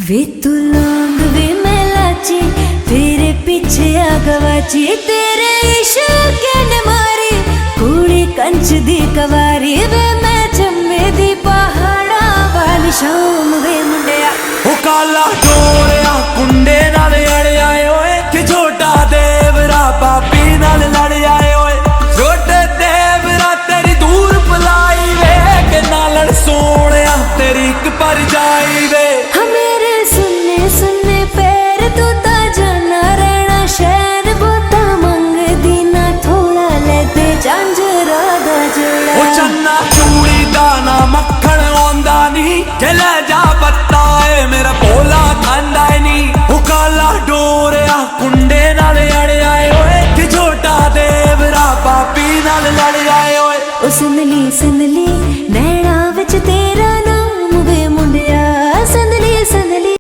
वे तू लौंग वे मैं लाची, तेरे पीछे आ गवाची, तेरे इश्क ने मारी कुड़ी कंच दी कवारी। वे मैं चम्मे दी पहाड़ा वाली शाम वे मुंडिया, ओ काला डोरिया कुंडे नाल अड़िया ओए, कि छोटा देवरा पापी नाल लड़ आए ओए। छोटे देवरा तेरी दूर बुलाई वे, के नालड़ सोनिया तेरी एक पर जाई वे। मेरे सुनने सुनने पैर तू ता जाना रहना शहर, बोता मंग दीना थोड़ा लेते झांझरा दा जोड़ा। ओ चन्ना चूड़ी दाना मक्खन आंदा नी, के ले जा पत्ता है मेरा